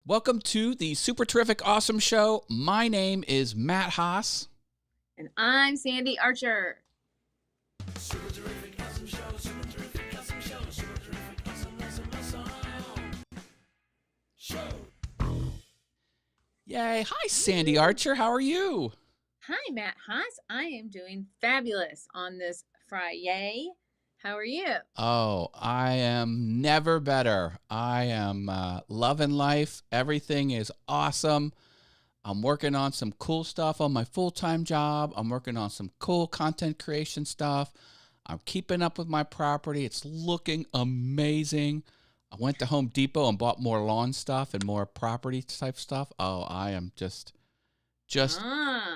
Welcome to the Super Terrific Awesome Show. My name is Matt Haas. And I'm Sandy Archer. Super terrific, awesome show. Super terrific, awesome show. Super terrific, awesome show. Yay. Hi, Sandy Archer. How are you? Hi, Matt Haas. I am doing fabulous on this Friday. How are you? Oh, I am never better. I am loving life. Everything is awesome. I'm working on some cool stuff on my full-time job. I'm working on some cool content creation stuff. I'm keeping up with my property. It's looking amazing. I went to Home Depot and bought more lawn stuff and more property type stuff. Oh, I am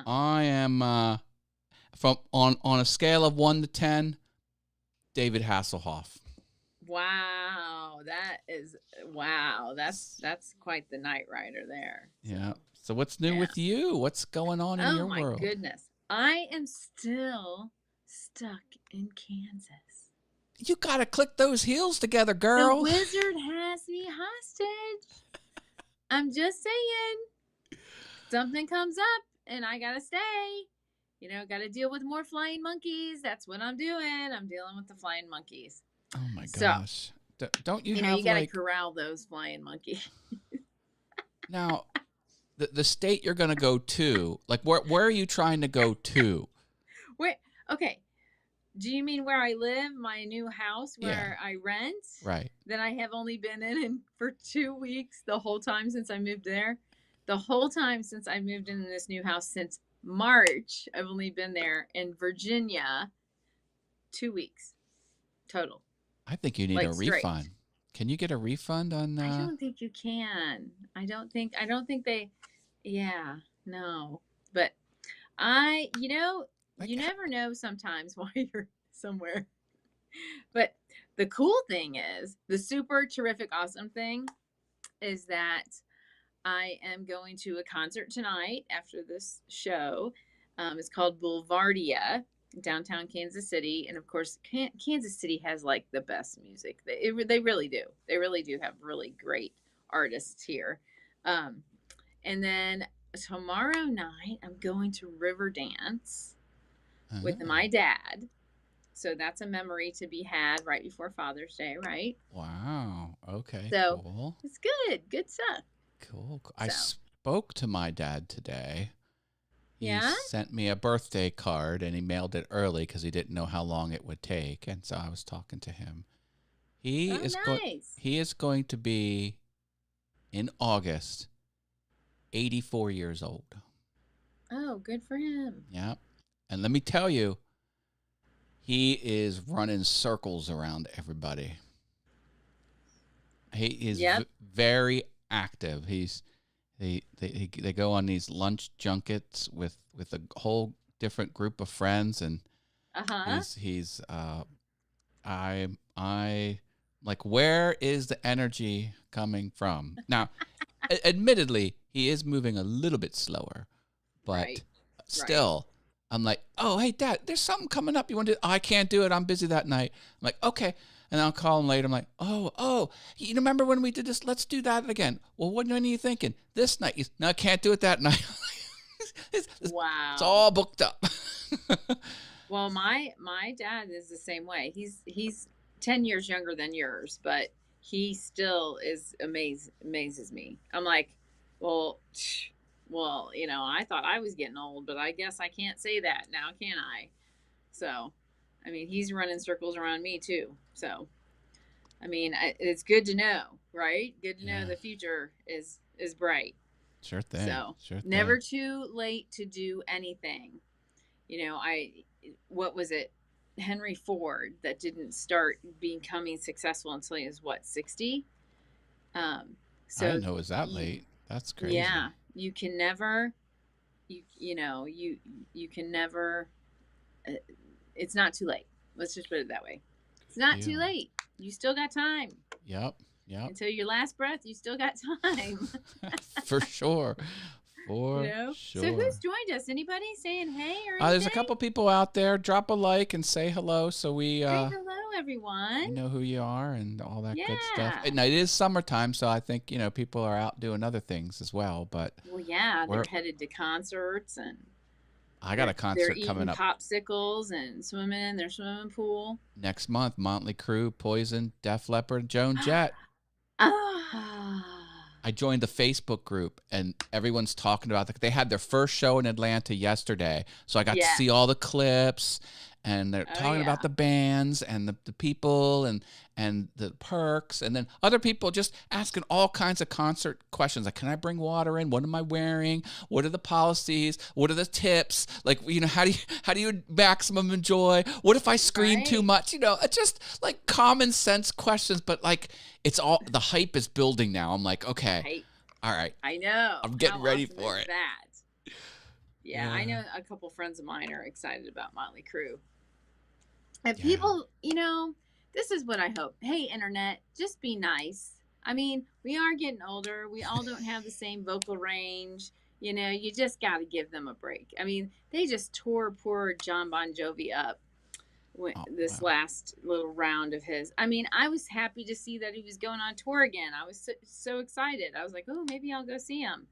I am from on a scale of 1 to 10, David Hasselhoff. Wow, that's quite the night rider there. Yeah. So what's new with you? What's going on in your world? Oh my goodness. I am still stuck in Kansas. You got to click those heels together, girl. The wizard has me hostage. I'm just saying. Something comes up and I got to stay. You know, got to deal with more flying monkeys. That's what I'm doing. I'm dealing with the flying monkeys. Oh my gosh. So, don't you have you got to corral those flying monkeys. Now, the state you're going to go to, like where are you trying to go to? Wait, okay. Do you mean where I live, my new house where I rent? Right. That I have only been in for 2 weeks the whole time since I moved there? The whole time since I moved in this new house since March, I've only been there in Virginia 2 weeks total. I think you need a refund. Can you get a refund on I don't think you can. I don't think they no. But you never know sometimes why you're somewhere. But the cool thing is, the super terrific awesome thing is that I am going to a concert tonight after this show. It's called Boulevardia, downtown Kansas City. And of course, Kansas City has like the best music. They really do. They really do have really great artists here. And then tomorrow night, I'm going to Riverdance with my dad. So that's a memory to be had right before Father's Day, right? Wow. Okay. So cool. It's good stuff. Cool. I spoke to my dad today. He Yeah? sent me a birthday card and he mailed it early because he didn't know how long it would take. And so I was talking to him. He is going to be in August 84 years old. Oh, good for him. Yeah. And let me tell you, he is running circles around everybody. He is very active. They go on these lunch junkets with a whole different group of friends, and he's I like, where is the energy coming from? Now, admittedly, he is moving a little bit slower, but still, I'm like, oh, hey, Dad, there's something coming up. You want to? Oh, I can't do it. I'm busy that night. I'm like, okay. And I'll call him later. I'm like, oh, you remember when we did this? Let's do that again. Well, when are you thinking? This night? No, I can't do it that night. Wow. It's all booked up. Well, my dad is the same way. He's 10 years younger than yours, but he still is amazes me. I'm like, well, I thought I was getting old, but I guess I can't say that now, can I? So, I mean, he's running circles around me too. So, I mean, it's good to know, right? Good to know the future is bright. Sure thing. So, never too late to do anything. You know, what was it? Henry Ford that didn't start becoming successcul until he was 60? So I didn't know it was that late. That's crazy. Yeah, you can never, you can never. It's not too late. Let's just put it that way. It's not too late. You still got time. Yep. Until your last breath, you still got time. For sure. For So who's sure. joined us? Anybody saying hey or There's a anything? couple people out there. Drop a like and say hello, so we Say hello, everyone. we know who you are and all that good stuff. Yeah. And it is summertime, so I think people are out doing other things as well. But Well, yeah, they're we're headed to concerts and I got a they're concert eating coming up popsicles and swimming in their swimming pool. next month. Motley Crue, Poison, Def Leppard, Joan Jett. Ah. I joined the Facebook group and everyone's talking about they had their first show in Atlanta yesterday. So I got to Yeah. see all the clips and they're talking yeah. about the bands and the people and the perks, and then other people just asking all kinds of concert questions like, can I bring water in? What am I wearing? What are the policies? What are the tips? Like, how do you maximum enjoy? What if I scream too Right. much? It's just like common sense questions, but like it's all the hype is building now. I'm like, okay, Right. all right, I know. I'm getting How ready awesome for is it. That? Yeah, I Yeah. know a couple friends of mine are excited about Motley Crue. And Yeah. people, this is what I hope. Hey, internet, just be nice. I mean, we are getting older. We all don't have the same vocal range. You just got to give them a break. I mean, they just tore poor John Bon Jovi up this wow. last little round of his. I mean, I was happy to see that he was going on tour again. I was so excited. I was like, oh, maybe I'll go see him.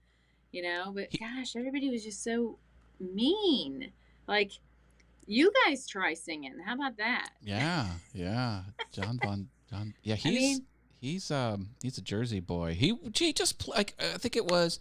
But gosh, everybody was just so mean. Like, you guys try singing. How about that? Yeah. John. Yeah, he's a Jersey boy. He just like I think it was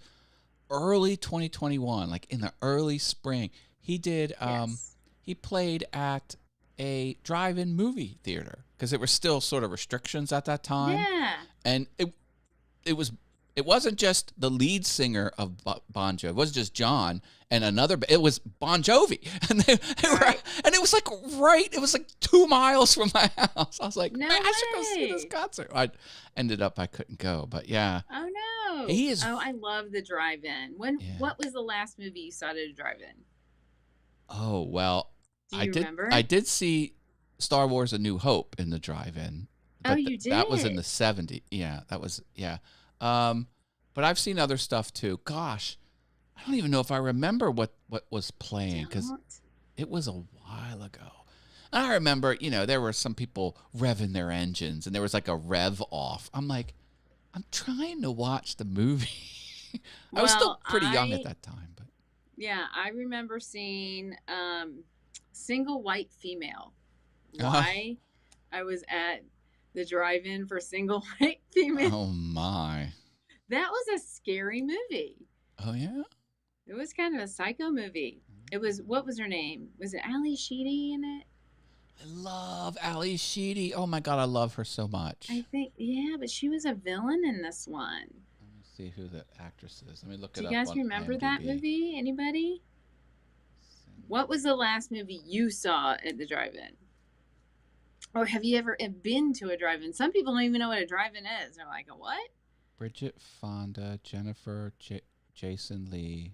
early 2021, like in the early spring. He did Yes. he played at a drive-in movie theater because there were still sort of restrictions at that time. Yeah. And it wasn't just the lead singer of Bon Jovi. It wasn't just John and another. It was Bon Jovi, and and it was like It was like 2 miles from my house. I was like, No man, I should go see way. this concert. I couldn't go, but yeah. Oh no. He is. Oh, I love the drive-in. Yeah. What was the last movie you saw at a drive-in? Oh well, Do you remember? I did see Star Wars: A New Hope in the drive-in. Oh, you did? That was in the 70s. Yeah, that was but I've seen other stuff too. Gosh, I don't even know if I remember what was playing because it was a while ago. And I remember, there were some people revving their engines and there was like a rev off. I'm like, I'm trying to watch the movie. I was still pretty young at that time, but yeah, I remember seeing Single White Female. Uh-huh. Why? I was at the drive-in for Single White Female. oh my. That was a scary movie. Oh yeah? It was kind of a psycho movie. It was, what was her name? Was it Ali Sheedy in it? I love Ali Sheedy. Oh my God, I love her so much. I think, yeah, but she was a villain in this one. Let me see who the actress is. Let me look Do it you up. guys on remember that IMDb. movie? Anybody? What was the last movie you saw at the drive-in? Or have you ever been to a drive-in? Some people don't even know what a drive-in is. They're like, a what? Bridget Fonda, Jennifer, Jason Lee.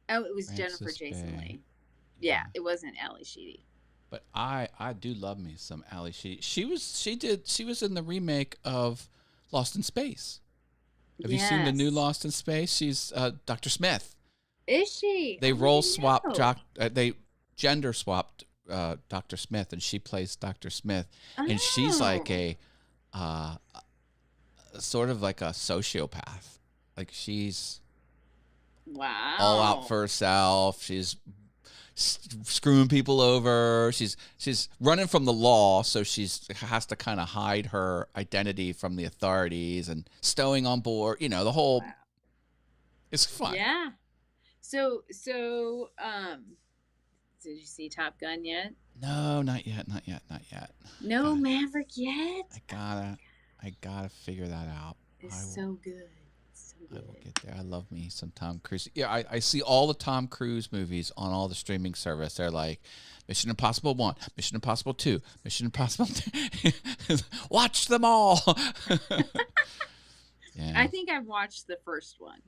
Oh, it was Francis Jennifer Jason Bay. Lee. Yeah, it wasn't Ali Sheedy. But I do love me some Ali Sheedy. She was in the remake of Lost in Space. Have you seen the new Lost in Space? She's Dr. Smith. Is she? They I role didn't swapped. know. They gender swapped Dr. Smith, and she plays Dr. Smith, and she's like a sort of like a sociopath. Like she's Wow. all out for herself. She's screwing people over. She's running from the law, so she's has to kind of hide her identity from the authorities and stowing on board. The whole. Wow. It's fun. Yeah. So did you see Top Gun yet? No, not yet. No God. Maverick yet? I gotta figure that out. It's so good. It's so I good. will get there. I love me some Tom Cruise. Yeah, I see all the Tom Cruise movies on all the streaming service. They're like Mission Impossible 1, Mission Impossible 2, Mission Impossible 2. Watch them all. Yeah. I think I've watched the first one.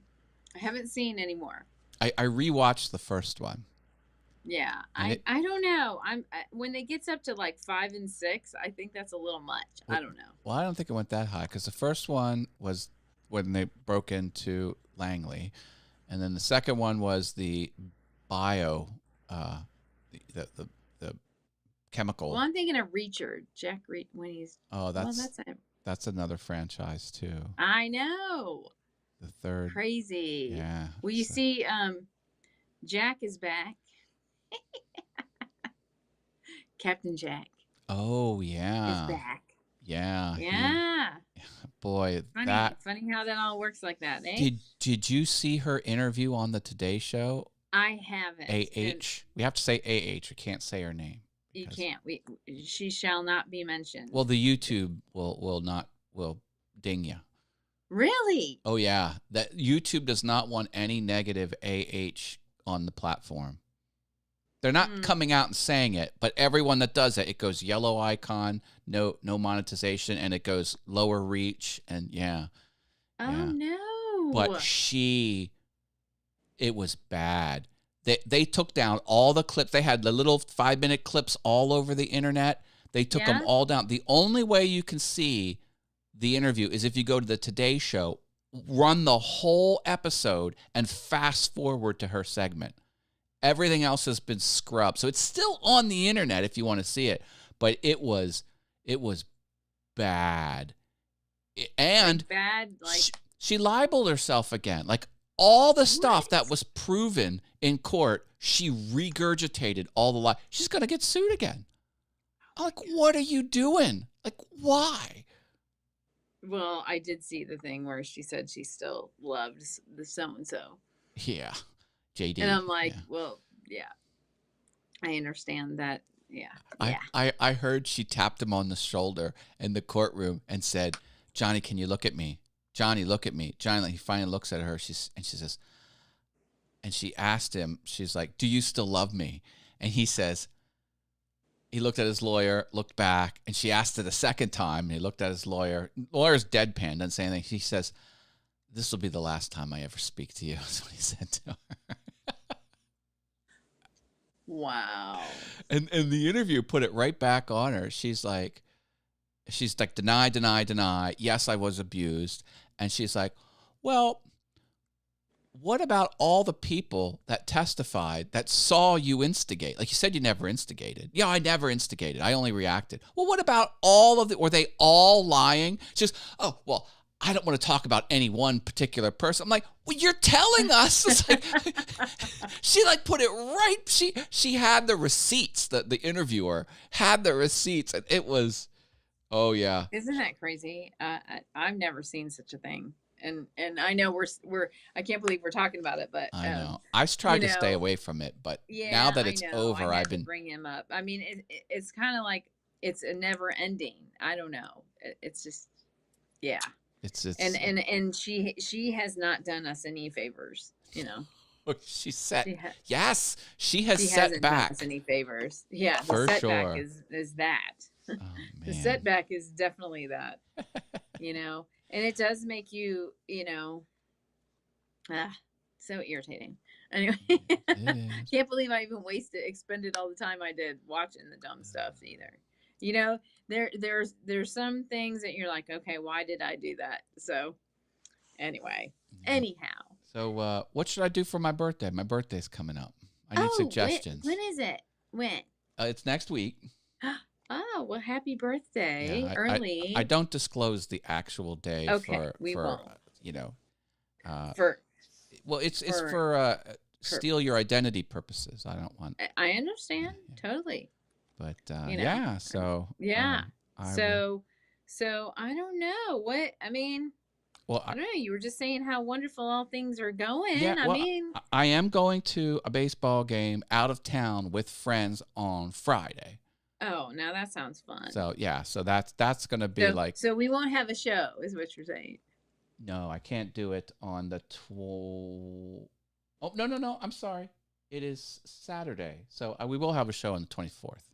I haven't seen any more. I rewatched the first one. Yeah, And I don't know. When it gets up to like 5 and 6, I think that's a little much. I don't know. Well, I don't think it went that high because the first one was when they broke into Langley, And then the second one was the bio, the chemical. Well, I'm thinking of Reacher, Jack when he's. Oh, Well, that's it. that's another franchise too. I know. The third. Crazy. Yeah. Well, you see, Jack is back. Captain Jack Oh is yeah. back. Yeah. Yeah. Boy, Funny how that all works like that, eh? Did you see her interview on the Today Show? I haven't. AH. We have to say AH. We can't say her name. You can't. She shall not be mentioned. Well, the YouTube will ding you. Really? Oh yeah, that YouTube does not want any negative AH on the platform. They're not coming out and saying it, but everyone that does it, it goes yellow icon, no monetization, and it goes lower reach, and yeah. Oh no! But it was bad. They took down all the clips. They had the little 5-minute clips all over the internet. They took them all down. The only way you can see the interview is if you go to the Today Show, run the whole episode, and fast forward to her segment. Everything else has been scrubbed. So it's still on the internet if you want to see it, but it was bad. And bad, like she libeled herself again. Like all the stuff that was proven in court, she regurgitated all the lies. She's going to get sued again. I'm like, what are you doing? Like, why? Well, I did see the thing where she said she still loved the so-and-so. Yeah. JD. And I'm like, well, yeah. I understand that. Yeah. I heard she tapped him on the shoulder in the courtroom and said, Johnny, can you look at me? Johnny, look at me. Johnny, he finally looks at her. She says, and she asked him, she's like, do you still love me? And he says, he looked at his lawyer, looked back, and she asked it a second time, and he looked at his lawyer. Lawyer's deadpan, doesn't say anything. He says, this will be the last time I ever speak to you. That's what he said to her. Wow. And the interview put it right back on her. She's like, deny. Yes, I was abused. And she's like, well, what about all the people that testified that saw you instigate? Like you said, you never instigated. Yeah, I never instigated. I only reacted. Well, what about were they all lying? She's, oh, well, I don't want to talk about any one particular person. I'm like, well, you're telling us. It's like, she like put it right. She had the receipts. The interviewer had the receipts, and it was, oh yeah. Isn't that crazy? I've never seen such a thing, and I know we're I can't believe we're talking about it, but I know I've tried to stay away from it, but now that it's over, I've been bring him up. I mean, it's kind of like it's a never ending. I don't know. It's just, yeah. It's and she has not done us any favors, you know. She set she has set back done us any favors. Yeah, the for setback sure. is that. Oh, The setback is definitely that. You know, and it does make you, you know, so irritating. Anyway, can't believe I even expended all the time I did watching the dumb stuff either. You know, there's some things that you're like, okay, why did I do that? So anyhow. So what should I do for my birthday? My birthday's coming up. I need suggestions. When is it? When? It's next week. Oh, well, happy birthday early. I don't disclose the actual day for won't. You know. It's for steal your identity purposes. I don't want. I understand totally. But you know, so so I don't know what I mean. Well, I don't know. You were just saying how wonderful all things are going. Yeah, I mean, I am going to a baseball game out of town with friends on Friday. Oh, now that sounds fun. So yeah, so that's gonna be like. So we won't have a show, is what you're saying? No, I can't do it on the Oh no! I'm sorry. It is Saturday, so we will have a show on the 24th.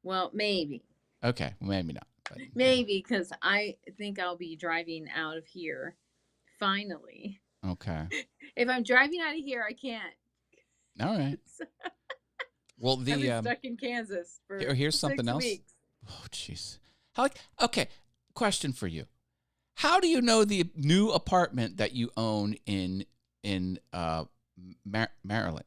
Well, maybe. Okay, maybe not. But, maybe because I think I'll be driving out of here. Finally. Okay. If I'm driving out of here, I can't. All right. Well, I've been stuck in Kansas for here's something 6 else. weeks. Oh, jeez. Okay, question for you. How do you know the new apartment that you own in Maryland,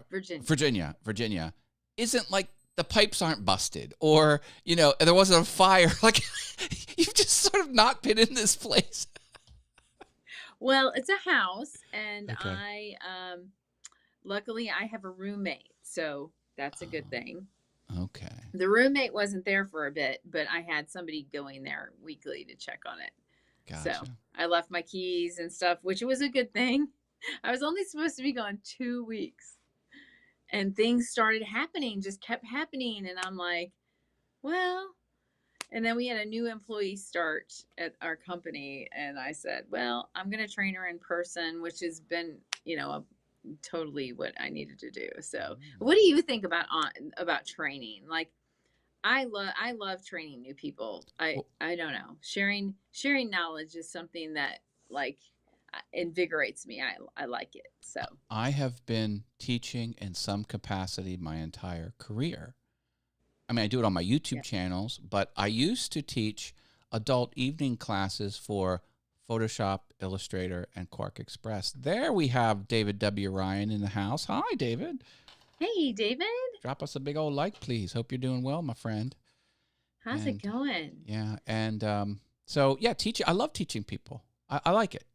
Virginia. Virginia, isn't like the pipes aren't busted, or there wasn't a fire. Like you've just sort of not been in this place. Well, it's a house, and Okay. luckily I have a roommate, so that's a good thing. Okay. The roommate wasn't there for a bit, but I had somebody going there weekly to check on it. Gotcha. So I left my keys and stuff, which was a good thing. I was only supposed to be gone 2 weeks, and things started happening, just kept happening. And I'm like, well, and then we had a new employee start at our company. And I said, well, I'm going to train her in person, which has been, totally what I needed to do. So what do you think about training? Like, I love training new people. I don't know. Sharing knowledge is something that like invigorates me. I like it. So I have been teaching in some capacity my entire career. I mean, I do it on my YouTube channels, but I used to teach adult evening classes for Photoshop, Illustrator, and Quark Express. There we have David W. Ryan in the house. Hi, David. Hey, David. Drop us a big old like, please. Hope you're doing well, my friend. How's it going? Yeah, and so yeah, teaching. I love teaching people. I like it.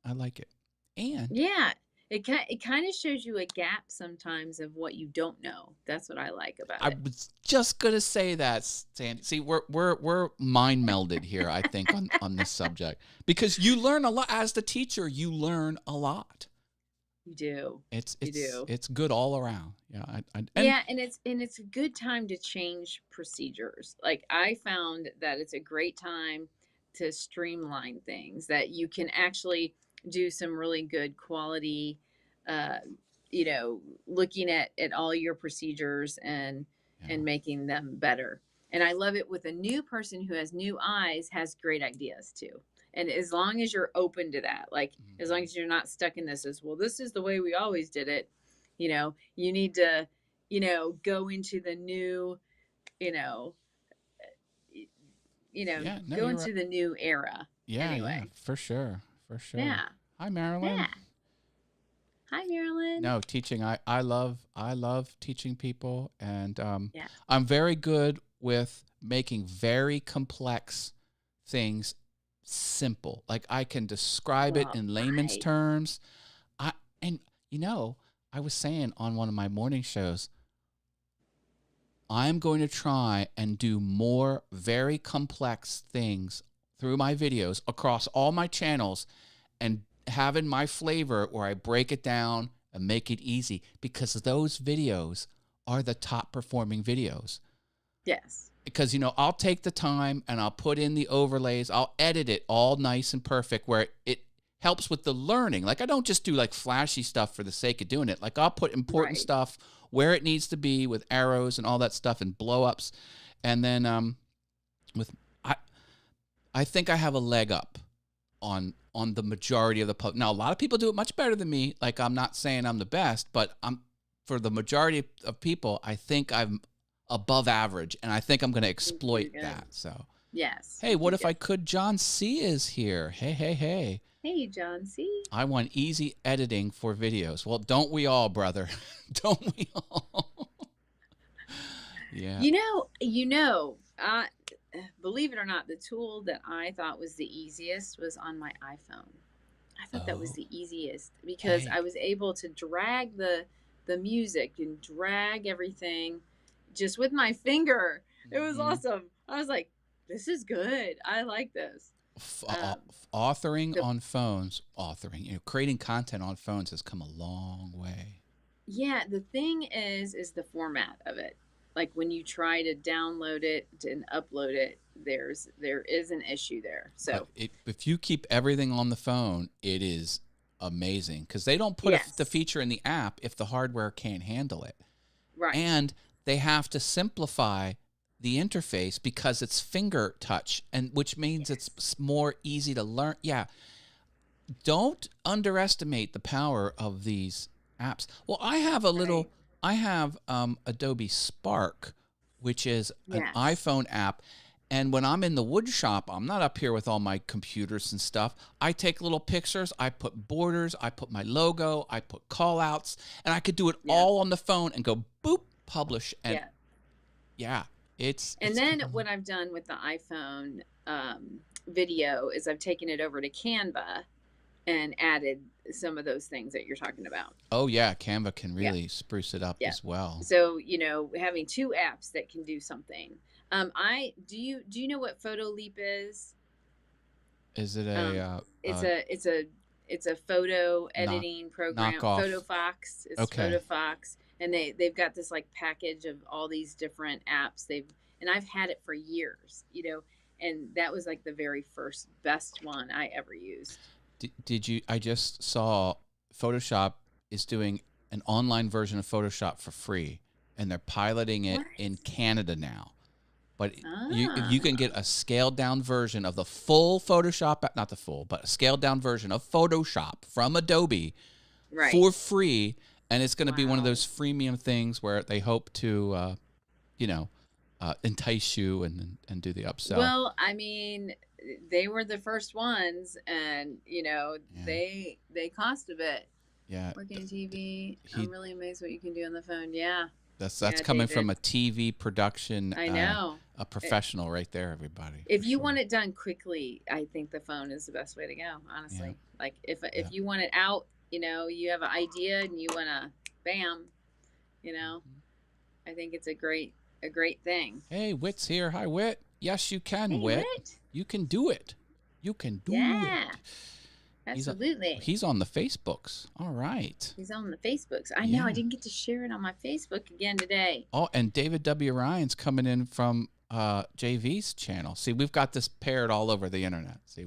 I like it. And yeah, it kind of shows you a gap sometimes of what you don't know. That's what I like about it. I was just gonna say that, Sandy. See, we're mind melded here, I think, on this subject, because you learn a lot as the teacher. You learn a lot. You do. It's good all around. Yeah. And it's a good time to change procedures. Like I found that it's a great time to streamline things, that you can actually do some really good quality, looking at all your procedures and making them better. And I love it with a new person who has new eyes, has great ideas too. And as long as you're open to that, like as long as you're not stuck in this as, well, this is the way we always did it, you need to, go into the new, go into the new era. Yeah, anyway. yeah, for sure. Yeah. Hi, Marilyn. Yeah. Hi, Marilyn. No, teaching. I love teaching people, and I'm very good with making very complex things simple. Like I can describe it in layman's terms. I was saying on one of my morning shows, I'm going to try and do more very complex things through my videos across all my channels, and having my flavor where I break it down and make it easy, because those videos are the top performing videos. Yes. Because, I'll take the time and I'll put in the overlays. I'll edit it all nice and perfect where it helps with the learning. Like I don't just do like flashy stuff for the sake of doing it. Like I'll put important stuff where it needs to be with arrows and all that stuff and blow ups. And then I think I have a leg up on the majority of the public. Now, a lot of people do it much better than me. Like I'm not saying I'm the best, but for the majority of people, I think I'm above average, and I think I'm going to exploit that. So yes. Hey, what if I could? John C. is here. Hey. Hey, John C. I want easy editing for videos. Well, don't we all, brother? Don't we all? Yeah. Believe it or not, the tool that I thought was the easiest was on my iPhone. I thought that was the easiest because I was able to drag the music and drag everything just with my finger. It was awesome. I was like, this is good. I like this. Authoring on phones, creating content on phones has come a long way. Yeah, the thing is the format of it. Like when you try to download it and upload it, there is an issue there. So if you keep everything on the phone, it is amazing, because they don't put the feature in the app if the hardware can't handle it. Right. And they have to simplify the interface because it's finger touch, and which means it's more easy to learn. Yeah. Don't underestimate the power of these apps. Well, I have Adobe Spark, which is an iPhone app, And when I'm in the wood shop, I'm not up here with all my computers and stuff. I take little pictures, I put borders, I put my logo, I put call outs, and I could do it Yeah. all on the phone and go boop, publish. And Yeah. yeah, it's And then what I've done with the iPhone video is I've taken it over to Canva and added some of those things that you're talking about. oh yeah, Canva can Yeah. really spruce it up Yeah. as well. So, you know, having two apps that can do something. Do you know what Photo Leap is? Is it It's a photo editing program. knockoff. Photo Fox. It's Okay. Photo Fox, and they've got this like package of all these different apps. And I've had it for years, you know, and that was like the very first best one I ever used. Did you? I just saw Photoshop is doing an online version of Photoshop for free, and they're piloting it What? in Canada now. But Ah. you can get a scaled down version of the full Photoshop, not the full, but a scaled down version of Photoshop from Adobe Right. for free, and it's going to be one of Wow. those freemium things where they hope to, entice you and do the upsell. Well, I mean, they were the first ones, and you know, Yeah. they cost a bit. Yeah, Working in TV, I'm really amazed what you can do on the phone. Yeah, that's Yeah, coming from a David. TV production. I know. A professional right there, everybody. If for you sure. want it done quickly, I think the phone is the best way to go. Honestly, Yeah. like if Yeah. you want it out, you know, you have an idea and you want to, bam, you know, Mm-hmm. I think it's a great thing. Hey, Wit's here. Hi, Wit. Yes, you can, Hey, Wit. Whit. You can do it. You can do Yeah, it. absolutely. He's on the Facebooks. All right. He's on the Facebooks. I know. Yeah. I didn't get to share it on my Facebook again today. Oh, and David W. Ryan's coming in from JV's channel. See, we've got this paired all over the internet. See,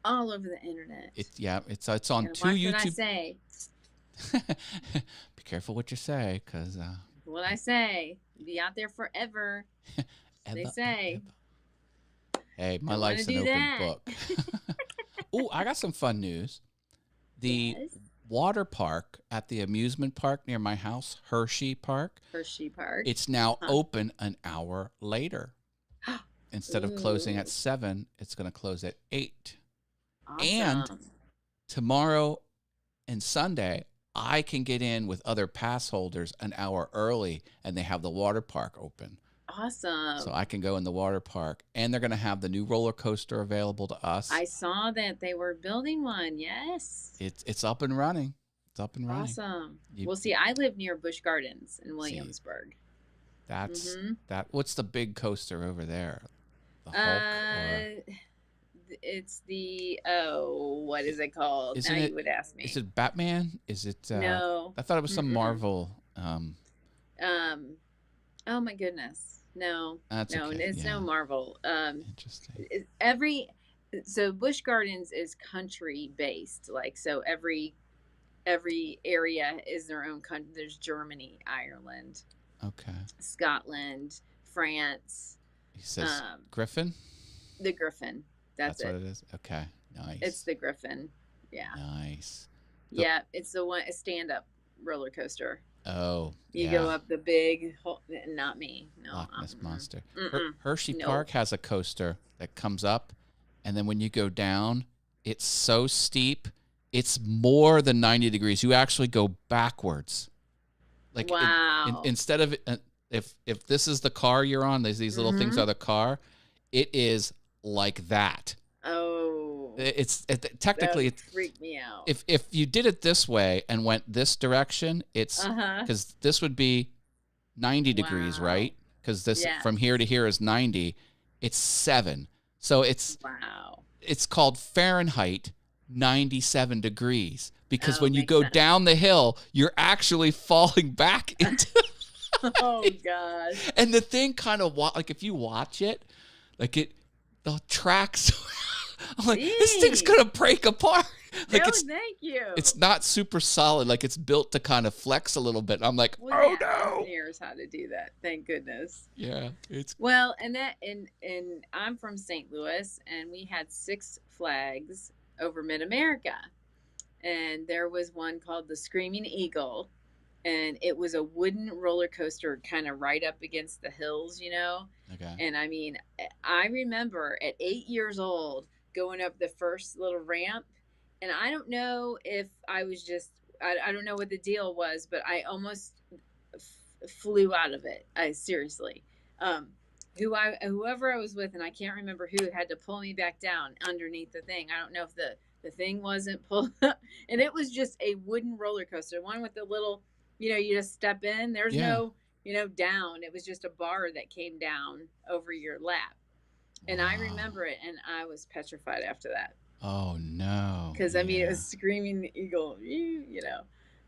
All over the internet. it's on Gotta two watch what I YouTube. say. Be careful what you say, because What I say. Be out there forever. They say. Hey, my Don't life's an wanna do open that. book. Oh, I got some fun news. The Yes. water park at the amusement park near my house, Hershey Park, Hershey Park. it's now Huh. open an hour later. Instead of closing at Ooh. 7, it's going to close at 8. Awesome. And tomorrow and Sunday, I can get in with other pass holders an hour early, and they have the water park open. Awesome. So I can go in the water park, and they're going to have the new roller coaster available to us. I saw that they were building one. Yes. It's up and running. It's up and running. Awesome. You- Well, see, I live near Busch Gardens in Williamsburg. That's Mhm. What's the big coaster over there? The Hulk or It's the what is it called? Isn't now it- you would ask me. is it Batman? Is it? No. I thought it was some Mm-mm. Marvel. Oh my goodness. No. That's No, okay. it's yeah. no Marvel. Interesting. So Busch Gardens is country based. Like, so every area is their own country. There's Germany, Ireland, Okay. Scotland, France, He says um, Griffin. the Griffin. That's it. what it is. Okay. Nice. It's the Griffin. Yeah. nice. Yeah. It's the one, a stand up roller coaster. Oh, You yeah. go up the big, not me. No. Loch Ness Monster. Mm-mm. Hershey No. Park has a coaster that comes up, and then when you go down, it's so steep. It's more than 90 degrees. You actually go backwards. Like Wow. instead of if this is the car you're on, these little things Mhm. are the car. It is like that. Oh. Technically, that would freak me out. if you did it this way and went this direction, it's Uh-huh. because this would be 90 degrees, Wow. right? Because this Yeah. from here to here is 90. It's 7. So Wow. it's called Fahrenheit 97 degrees because Oh, when you makes go sense. down the hill, you're actually falling back into Oh gosh. and the thing kind of like if you watch it, like the tracks I'm like this thing's Gee. going to break apart. Like No, thank you. it's not super solid, like it's built to kind of flex a little bit. And I'm like, Well, "Oh yeah, no." engineers how to do that. Thank goodness. Yeah, it's Well, and I'm from St. Louis, and we had Six Flags over Mid America, and there was one called the Screaming Eagle, and it was a wooden roller coaster kind of right up against the hills, you know. Okay. And I mean, I remember at 8 years old going up the first little ramp, and I don't know if I was just, I don't know what the deal was, but I almost flew out of it. I seriously. Um, whoever I was with, and I can't remember who, had to pull me back down underneath the thing. I don't know if the thing wasn't pulled up, and it was just a wooden roller coaster, one with the little, you know, you just step in. There's Yeah. no, you know, down. It was just a bar that came down over your lap, and I Wow. remember it, and I was petrified after that Oh no. because I mean it Yeah. was screaming the eagle, you know.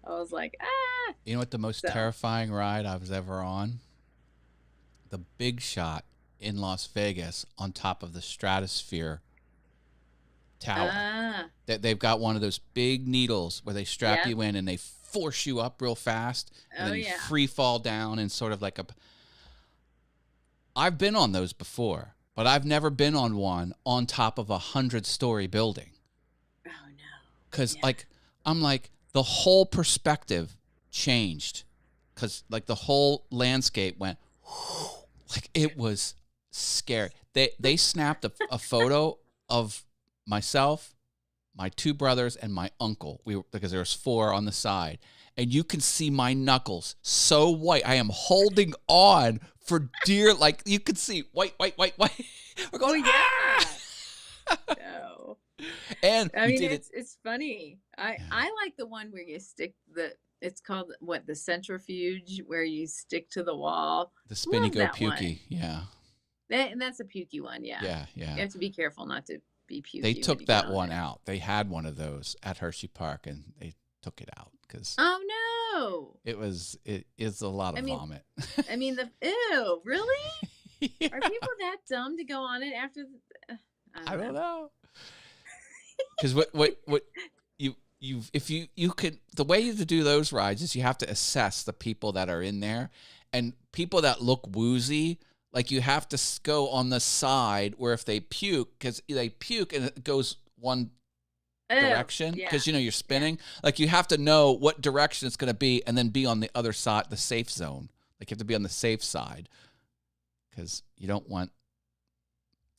I was like, ah. You know what the most So. terrifying ride I was ever on? The Big Shot in Las Vegas on top of the Stratosphere Tower. Ah, They've got one of those big needles where they strap Yep. you in and they force you up real fast, and Oh, then you yeah. free fall down and sort of like a. I've been on those before, but I've never been on one on top of a 100-story building. oh no. Because Yeah. like I'm like the whole perspective changed, because like the whole landscape went like it was scary. They snapped a photo of myself, my two brothers, and my uncle. We were, because there was 4 on the side, and you can see my knuckles so white. I am holding on for dear, like you could see white. We're going, Oh, "Ah!" yeah. No. And I we mean, did it. it's funny. I like the one where you stick it's called what, the centrifuge, where you stick to the wall. The spinny Love go that one. pukey. Yeah. And that's a pukey one, yeah. Yeah. You Yeah. have to be careful not to be pukey. They when took you get that on one it. out. They had one of those at Hershey Park, and they took it out because Oh no. it is a lot of vomit. I mean, ew, really? Yeah. Are people that dumb to go on it after? I don't know. Because what you if you could, the way to do those rides is you have to assess the people that are in there, and people that look woozy, like you have to go on the side where if they puke, because they puke and it goes one Ew, direction, yeah. because you know you're spinning. Like you have to know what direction it's going to be, and then be on the other side, the safe zone. Like you have to be on the safe side, because you don't want.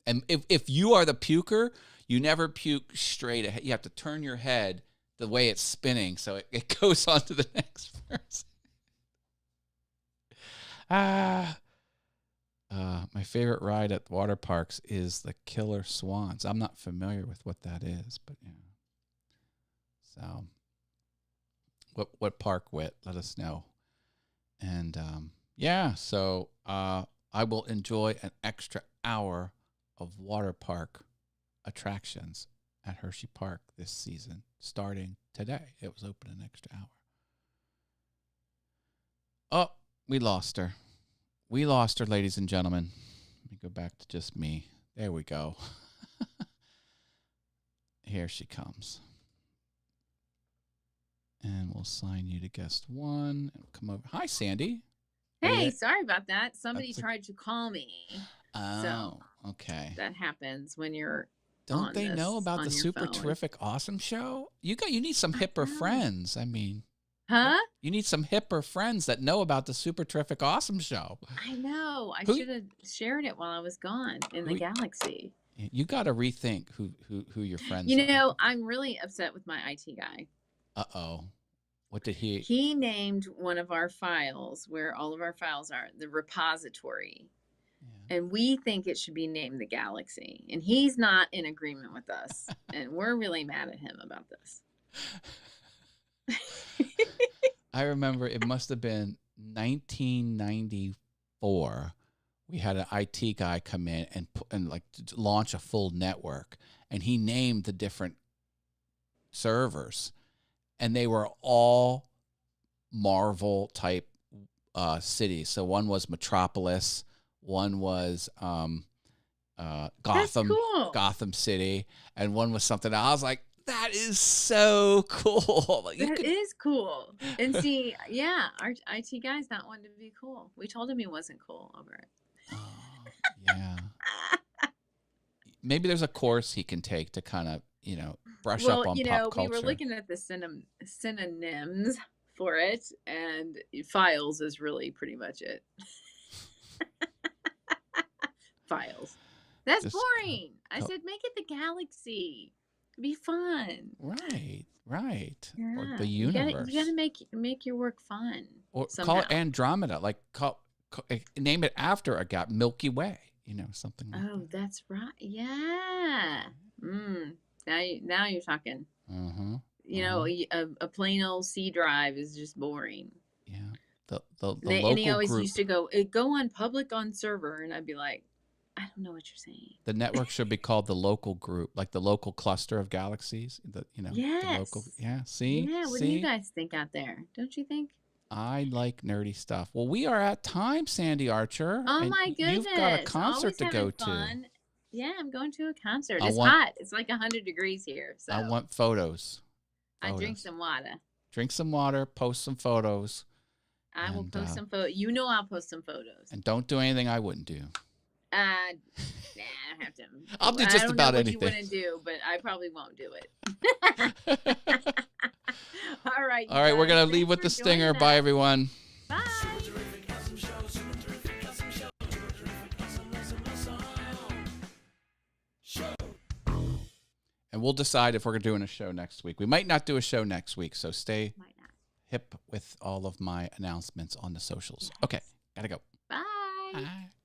And if you are the puker, you never puke straight ahead. You have to turn your head the way it's spinning, so it goes on to the next person. My favorite ride at water parks is the Killer Swans. I'm not familiar with what that is, but yeah. So, what park wit? Let us know. And yeah, so I will enjoy an extra hour of water park attractions at Hershey Park this season, starting today. It was open an extra hour. Oh, we lost her. We lost her, ladies and gentlemen. Let me go back to just me. There we go. Here she comes. And we'll sign you to guest 1. Come over. Hi, Sandy. Hey, Yeah. sorry about that. Somebody That's tried to call me. Oh, okay. That happens when you're. Don't on they know this about on the your Super phone. Terrific Awesome Show? You need some I hipper know. friends. I mean, Huh? you need some hipper friends that know about the Super Terrific Awesome Show. I know. I Who- should have shared it while I was gone in the Who- galaxy. You got to rethink who your friends You are. know, I'm really upset with my IT guy. Uh-oh. What did he? He named one of our files, where all of our files are, the repository. Yeah. And we think it should be named the Galaxy. And he's not in agreement with us. And we're really mad at him about this. I remember it must have been 1994. We had an IT guy come in and like launch a full network, and he named the different servers, and they were all Marvel type cities. So one was Metropolis, one was Gotham, cool. Gotham City, and one was something else. I was like, that is so cool. Like, That is cool. And see, yeah, our IT guy's not one to be cool. We told him he wasn't cool over it. Oh, yeah. Maybe there's a course he can take to kind of, brush up on we pop culture. were looking at the synonyms for it, and files is really pretty much it. Files. That's Just- boring. I oh. said make it the galaxy. It'd be fun. Right. Or Yeah. the You universe. gotta make your work fun. Or somehow. call it Andromeda. Like name it after a Milky Way. Something like Oh, that's right. Yeah. Now you're talking. that. You know, a plain old C drive is just boring. Yeah. The local And he always group. used to go on public on server, and I'd be like, I don't know what you're saying. The network should be called the local group, like the local cluster of galaxies. Yes. The local. Yeah. See. Yeah. What do you guys think out there? Don't you think? I like nerdy stuff. Well, we are at time, Sandy Archer. Oh and my goodness! You've got a concert Always to having go fun. to. Yeah, I'm going to a concert. I It's want- hot. It's like 100 degrees here. So I want photos. I drink Photos. some water. Drink some water. Post some photos. I will And, post some photos. You know I'll post some photos. And don't do anything I wouldn't do. Nah, I don't have to. I'll do I just don't about know what anything. you wouldn't do, but I probably won't do it. All right. All right, we're guys, going to leave thanks with for the stinger. joining Bye, us. everyone. Bye. Terrific, awesome show, super terrific, awesome show, super terrific, awesome show. And we'll decide if we're doing a show next week. We might not do a show next week, so stay Might not. hip with all of my announcements on the socials. Okay, gotta go.